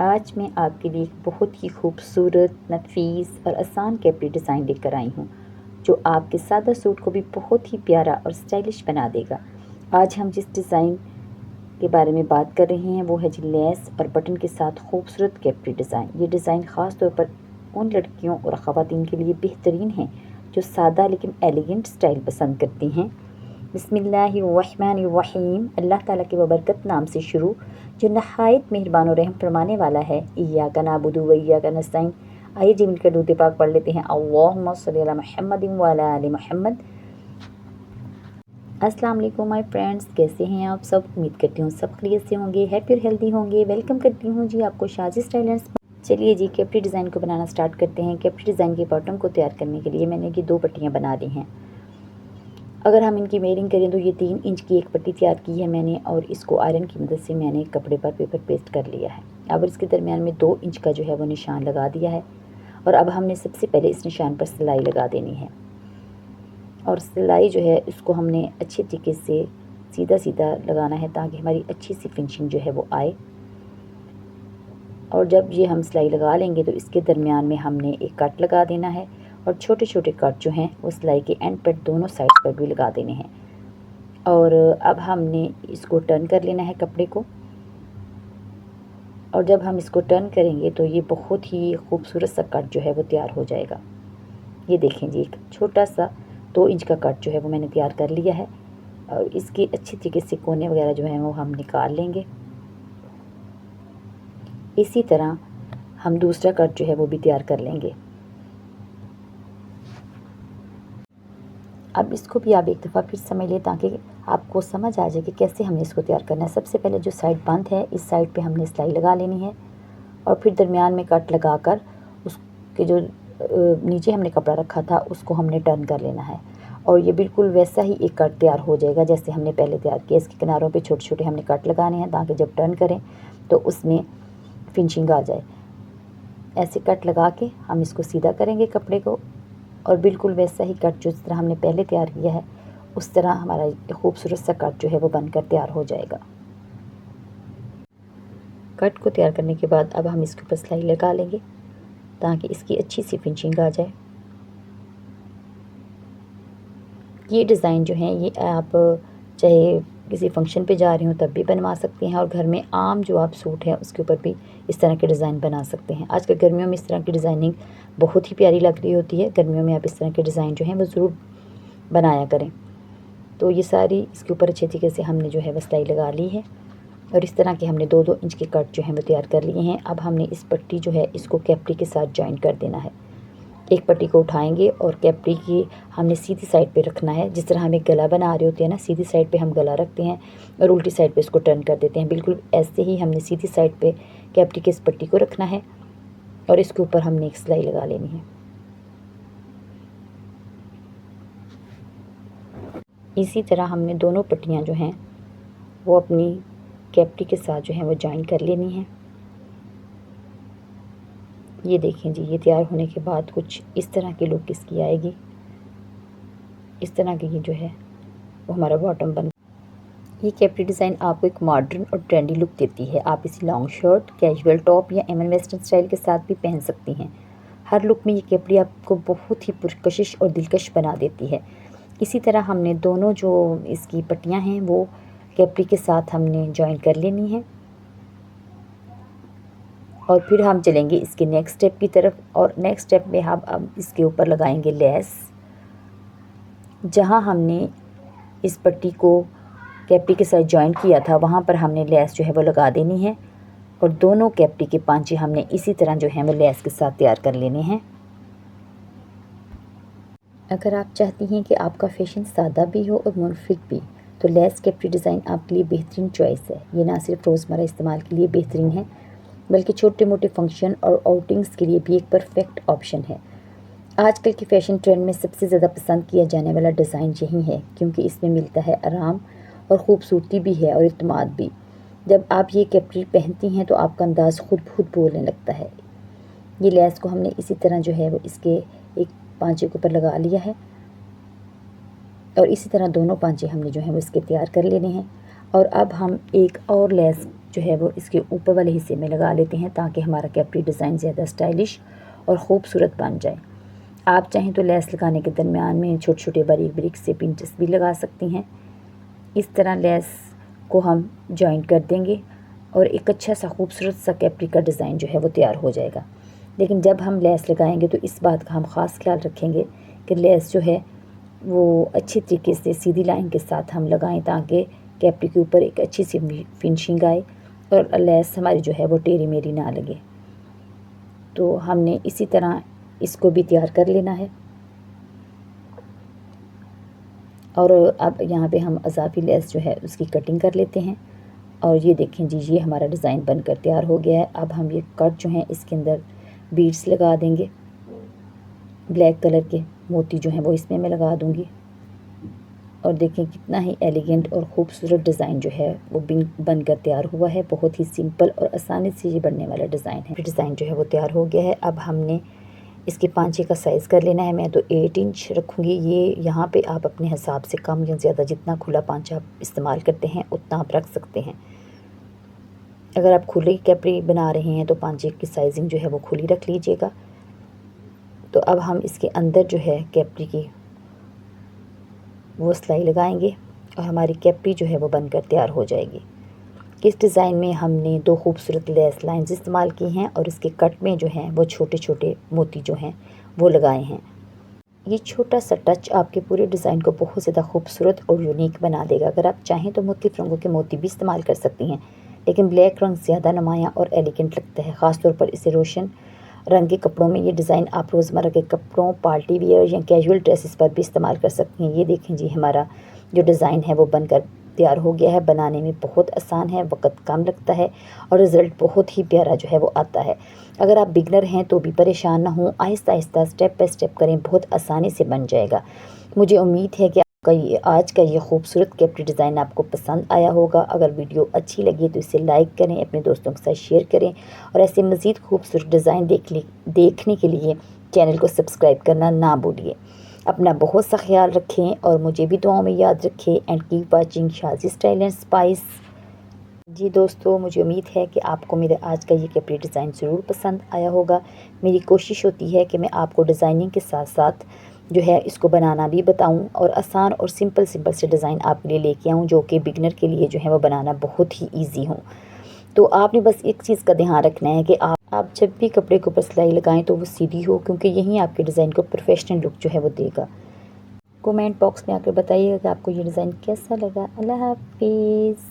आज मैं आपके लिए एक बहुत ही खूबसूरत, नफीस और आसान कैप्री डिज़ाइन लेकर आई हूँ जो आपके सादा सूट को भी बहुत ही प्यारा और स्टाइलिश बना देगा। आज हम जिस डिज़ाइन के बारे में बात कर रहे हैं वो है जी लेस और बटन के साथ खूबसूरत कैप्री डिज़ाइन। ये डिज़ाइन ख़ास तौर पर उन लड़कियों और ख़वातीन के लिए बेहतरीन है जो सादा लेकिन एलिगेंट स्टाइल पसंद करती हैं। बिस्मिल्लाहिर्रहमानिर्रहीम। अल्लाह ताला के बबरकत नाम से शुरू जो नहायत मेहरबान और रहम फरमाने वाला है। इय्याका नअबुदु व इय्याका नस्तईन। आइए जी मिलकर दुरूद पाक पढ़ लेते हैं। अल्लाहुम्मा सल्लि अला मुहम्मद व अला आलि मुहम्मद। अस्सलाम वालेकुम माय फ्रेंड्स, कैसे हैं आप सब? उम्मीद करती हूँ सब खैरियत से होंगे, हैप्पी और हेल्दी होंगे। वेलकम करती हूँ जी आपको शाजी स्टाइलर्स। चलिए जी कैप्री डिज़ाइन को बनाना स्टार्ट करते हैं। कैप्री डिज़ाइन के बॉटम को तैयार करने के लिए मैंने ये 2 पट्टियाँ बना ली हैं। अगर हम इनकी मेयरिंग करें तो ये 3 इंच की एक पट्टी तैयार की है मैंने और इसको आयरन की मदद से मैंने कपड़े पर पेपर पेस्ट कर लिया है। अब इसके दरमियान में 2 इंच का जो है वो निशान लगा दिया है और अब हमने सबसे पहले इस निशान पर सिलाई लगा देनी है और सिलाई जो है इसको हमने अच्छे तरीके से सीधा सीधा लगाना है ताकि हमारी अच्छी सी फिनिशिंग जो है वो आए। और जब ये हम सिलाई लगा लेंगे तो इसके दरमियान में हमने एक कट लगा देना है और छोटे छोटे कट जो हैं वो सिलाई के एंड पर दोनों साइड पर भी लगा देने हैं। और अब हमने इसको टर्न कर लेना है कपड़े को और जब हम इसको टर्न करेंगे तो ये बहुत ही खूबसूरत सा कट जो है वो तैयार हो जाएगा। ये देखें जी, एक छोटा सा 2 इंच का कट जो है वो मैंने तैयार कर लिया है और इसके अच्छी तरीके से कोने वगैरह जो हैं वो हम निकाल लेंगे। इसी तरह हम दूसरा कट जो है वो भी तैयार कर लेंगे। अब इसको भी आप एक दफ़ा फिर समझ लें ताकि आपको समझ आ जाए कि कैसे हमने इसको तैयार करना है। सबसे पहले जो साइड बंद है इस साइड पे हमने सिलाई लगा लेनी है और फिर दरमियान में कट लगाकर उसके जो नीचे हमने कपड़ा रखा था उसको हमने टर्न कर लेना है और ये बिल्कुल वैसा ही एक कट तैयार हो जाएगा जैसे हमने पहले तैयार किया। इसके किनारों पे छोटे छोटे हमने कट लगाने हैं ताकि जब टर्न करें तो उसमें फिनिशिंग आ जाए। ऐसे कट लगा के हम इसको सीधा करेंगे कपड़े को और बिल्कुल वैसा ही कट जिस तरह हमने पहले तैयार किया है उस तरह हमारा खूबसूरत सा कट जो है वो बनकर तैयार हो जाएगा। कट को तैयार करने के बाद अब हम इसके ऊपर सिलाई लगा लेंगे ताकि इसकी अच्छी सी फिनिशिंग आ जाए। ये डिज़ाइन जो है ये आप चाहे किसी फंक्शन पे जा रही हो तब भी बनवा सकते हैं और घर में आम जो आप सूट है उसके ऊपर भी इस तरह के डिज़ाइन बना सकते हैं। आजकल गर्मियों में इस तरह की डिज़ाइनिंग बहुत ही प्यारी लग रही होती है। गर्मियों में आप इस तरह के डिज़ाइन जो हैं वो ज़रूर बनाया करें। तो ये सारी इसके ऊपर अच्छे तरीके से हमने जो है वो सिलाई लगा ली है और इस तरह के हमने 2-2 इंच के कट जो हैं वो तैयार कर लिए हैं। अब हमने इस पट्टी जो है इसको कैप्री के साथ जॉइन कर देना है। एक पट्टी को उठाएंगे और कैप्री की हमने सीधी साइड पे रखना है। जिस तरह हमें गला बना रहे होते हैं ना, सीधी साइड पे हम गला रखते हैं और उल्टी साइड पे इसको टर्न कर देते हैं। बिल्कुल ऐसे ही हमने सीधी साइड पे कैप्री के इस पट्टी को रखना है और इसके ऊपर हमने एक सिलाई लगा लेनी है। इसी तरह हमने दोनों पट्टियाँ जो हैं वो अपनी कैप्री के साथ जो है वो जॉइन कर लेनी है। ये देखें जी, ये तैयार होने के बाद कुछ इस तरह की लुक इसकी आएगी। इस तरह की ये जो है वो हमारा बॉटम बन। ये कैप्री डिज़ाइन आपको एक मॉडर्न और ट्रेंडी लुक देती है। आप इसे लॉन्ग शर्ट, कैजुअल टॉप या एमन वेस्टर्न स्टाइल के साथ भी पहन सकती हैं। हर लुक में ये कैप्री आपको बहुत ही पुरकशिश और दिलकश बना देती है। इसी तरह हमने दोनों जो इसकी पट्टियाँ हैं वो कैप्री के साथ हमने जॉइन कर लेनी है और फिर हम चलेंगे इसके नेक्स्ट स्टेप की तरफ। और नेक्स्ट स्टेप में हम अब इसके ऊपर लगाएंगे लेस। जहाँ हमने इस पट्टी को कैप्री के साथ जॉइन किया था वहाँ पर हमने लेस जो है वो लगा देनी है और दोनों कैप्री के पांचे हमने इसी तरह जो है वो लेस के साथ तैयार कर लेने हैं। अगर आप चाहती हैं कि आपका फैशन सादा भी हो और मुनफिक भी तो लेस कैप्री डिज़ाइन आपके लिए बेहतरीन चॉइस है। ये ना सिर्फ रोज़मर्रा इस्तेमाल के लिए बेहतरीन है बल्कि छोटे मोटे फंक्शन और आउटिंग्स के लिए भी एक परफेक्ट ऑप्शन है। आजकल के फ़ैशन ट्रेंड में सबसे ज़्यादा पसंद किया जाने वाला डिज़ाइन यही है क्योंकि इसमें मिलता है आराम और ख़ूबसूरती भी है और इत्मीनान भी। जब आप ये कैप्री पहनती हैं तो आपका अंदाज़ खुद बोलने लगता है। ये लेस को हमने इसी तरह जो है वो इसके एक पांचे के ऊपर लगा लिया है और इसी तरह दोनों पांचे हमने जो है वो इसके तैयार कर लेने हैं। और अब हम एक और लेस जो है वो इसके ऊपर वाले हिस्से में लगा लेते हैं ताकि हमारा कैप्री डिज़ाइन ज़्यादा स्टाइलिश और ख़ूबसूरत बन जाए। आप चाहें तो लेस लगाने के दरमियान में छोटे छोटे बारीक बारीक से पिंचेस भी लगा सकती हैं। इस तरह लेस को हम जॉइंट कर देंगे और एक अच्छा सा खूबसूरत सा कैप्री का डिज़ाइन जो है वो तैयार हो जाएगा। लेकिन जब हम लेस लगाएंगे तो इस बात का हम ख़ास ख्याल रखेंगे कि लेस जो है वो अच्छी तरीके से सीधी लाइन के साथ हम लगाएं ताकि कैप्री के ऊपर एक अच्छी सी फिनिशिंग आए और लेस हमारी जो है वो टेढ़ी मेढ़ी ना लगे। तो हमने इसी तरह इसको भी तैयार कर लेना है। और अब यहाँ पे हम अज़ाफ़ी लेस जो है उसकी कटिंग कर लेते हैं। और ये देखें जी, ये हमारा डिज़ाइन बनकर तैयार हो गया है। अब हम ये कट जो है इसके अंदर बीड्स लगा देंगे। ब्लैक कलर के मोती जो हैं वो इसमें मैं लगा दूँगी। और देखें कितना ही एलिगेंट और ख़ूबसूरत डिज़ाइन जो है वो बनकर तैयार हुआ है। बहुत ही सिंपल और आसानी से ये बनने वाला डिज़ाइन है। डिज़ाइन जो है वो तैयार हो गया है। अब हमने इसके पांचे का साइज़ कर लेना है। मैं तो 8 इंच रखूँगी। ये यहाँ पे आप अपने हिसाब से कम या ज़्यादा जितना खुला पांचा आप इस्तेमाल करते हैं उतना आप रख सकते हैं। अगर आप खुली कैप्री बना रहे हैं तो पांचे की साइजिंग जो है वो खुली रख लीजिएगा। तो अब हम इसके अंदर जो है कैप्री की वो सिलाई लगाएंगे और हमारी कैप्री जो है वो बनकर तैयार हो जाएगी। इस डिज़ाइन में हमने 2 खूबसूरत लेस लाइंस इस्तेमाल की हैं और इसके कट में जो हैं वो छोटे छोटे मोती जो हैं वो लगाए हैं। ये छोटा सा टच आपके पूरे डिज़ाइन को बहुत ज़्यादा खूबसूरत और यूनिक बना देगा। अगर आप चाहें तो मुख्तलिफ रंगों के मोती भी इस्तेमाल कर सकती हैं, लेकिन ब्लैक रंग ज़्यादा नुमायाँ और एलिगेंट लगता है। ख़ास तौर पर इसे रोशन रंग के कपड़ों में ये डिज़ाइन आप रोज़मर्रा के कपड़ों, पार्टी वियर या कैजुअल ड्रेसेस पर भी इस्तेमाल कर सकती हैं। ये देखें जी, हमारा जो डिज़ाइन है वो बनकर तैयार हो गया है। बनाने में बहुत आसान है, वक्त कम लगता है और रिज़ल्ट बहुत ही प्यारा जो है वो आता है। अगर आप बिगनर हैं तो भी परेशान ना हों, Aahista Aahista step by step करें, बहुत आसानी से बन जाएगा। मुझे उम्मीद है कि आपका आज का ये खूबसूरत कैप्री डिज़ाइन आपको पसंद आया होगा। अगर वीडियो अच्छी लगी तो इसे लाइक करें, अपने दोस्तों के साथ शेयर करें और ऐसे मज़ीद खूबसूरत डिज़ाइन देखने के लिए चैनल को सब्सक्राइब करना ना भूलिए। अपना बहुत सा ख्याल रखें और मुझे भी दुआओं में याद रखें। And keep watching Shazi style and spice. जी दोस्तों, मुझे उम्मीद है कि आपको मेरे आज का ये कैप्री डिज़ाइन ज़रूर पसंद आया होगा। मेरी कोशिश होती है कि मैं आपको डिज़ाइनिंग के साथ साथ जो है इसको बनाना भी बताऊं और आसान और सिंपल से डिज़ाइन आपके लिए लेके आऊं जो कि बिगनर के लिए जो है वो बनाना बहुत ही ईजी हो। तो आपने बस एक चीज़ का ध्यान रखना है कि आप जब भी कपड़े के ऊपर सिलाई लगाएं तो वो सीधी हो, क्योंकि यही आपके डिज़ाइन को प्रोफेशनल लुक जो है वो देगा। कमेंट बॉक्स में आकर बताइएगा कि आपको ये डिज़ाइन कैसा लगा। अल्लाह हाफिज़।